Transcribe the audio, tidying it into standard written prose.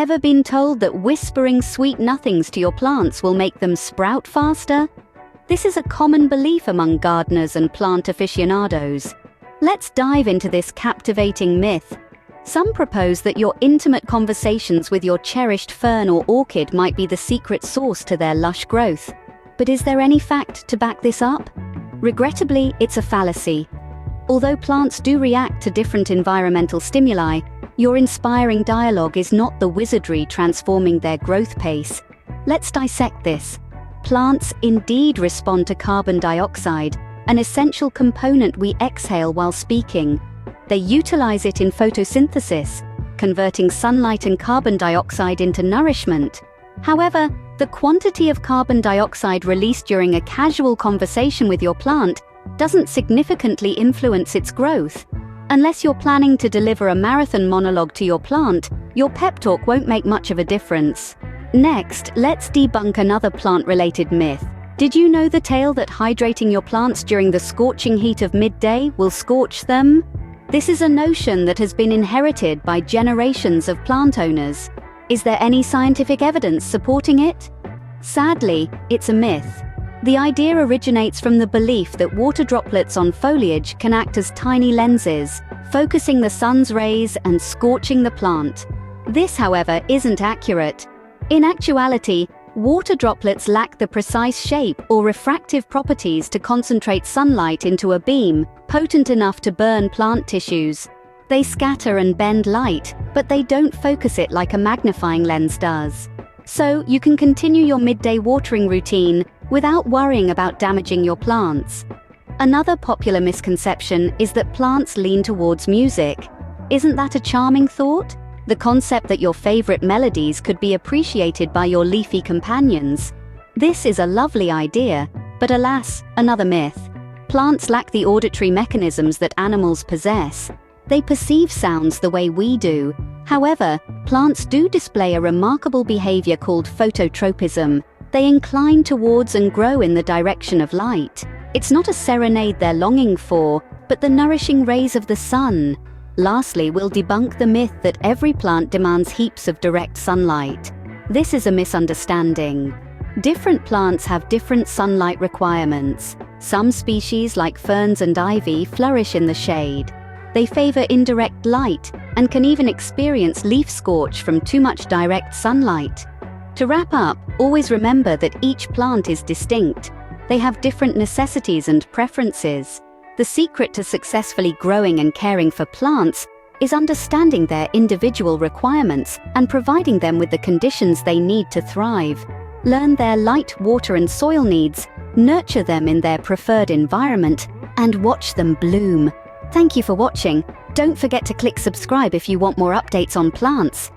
Ever been told that whispering sweet nothings to your plants will make them sprout faster? This is a common belief among gardeners and plant aficionados. Let's dive into this captivating myth. Some propose that your intimate conversations with your cherished fern or orchid might be the secret source to their lush growth. But is there any fact to back this up? Regrettably, it's a fallacy. Although plants do react to different environmental stimuli, your inspiring dialogue is not the wizardry transforming their growth pace. Let's dissect this. Plants indeed respond to carbon dioxide, an essential component we exhale while speaking. They utilize it in photosynthesis, converting sunlight and carbon dioxide into nourishment. However, the quantity of carbon dioxide released during a casual conversation with your plant doesn't significantly influence its growth. Unless you're planning to deliver a marathon monologue to your plant, your pep talk won't make much of a difference. Next, let's debunk another plant-related myth. Did you know the tale that hydrating your plants during the scorching heat of midday will scorch them? This is a notion that has been inherited by generations of plant owners. Is there any scientific evidence supporting it? Sadly, it's a myth. The idea originates from the belief that water droplets on foliage can act as tiny lenses, focusing the sun's rays and scorching the plant. This, however, isn't accurate. In actuality, water droplets lack the precise shape or refractive properties to concentrate sunlight into a beam potent enough to burn plant tissues. They scatter and bend light, but they don't focus it like a magnifying lens does. So you can continue your midday watering routine without worrying about damaging your plants. Another popular misconception is that plants lean towards music. Isn't that a charming thought? The concept that your favorite melodies could be appreciated by your leafy companions. This is a lovely idea, but alas, another myth. Plants lack the auditory mechanisms that animals possess. They perceive sounds the way we do. However, plants do display a remarkable behavior called phototropism. They incline towards and grow in the direction of light. It's not a serenade they're longing for, but the nourishing rays of the sun. Lastly, we'll debunk the myth that every plant demands heaps of direct sunlight. This is a misunderstanding. Different plants have different sunlight requirements. Some species, like ferns and ivy, flourish in the shade. They favor indirect light and can even experience leaf scorch from too much direct sunlight. To wrap up, always remember that each plant is distinct. They have different necessities and preferences. The secret to successfully growing and caring for plants is understanding their individual requirements and providing them with the conditions they need to thrive. Learn their light, water, and soil needs, nurture them in their preferred environment, and watch them bloom. Thank you for watching. Don't forget to click subscribe if you want more updates on plants.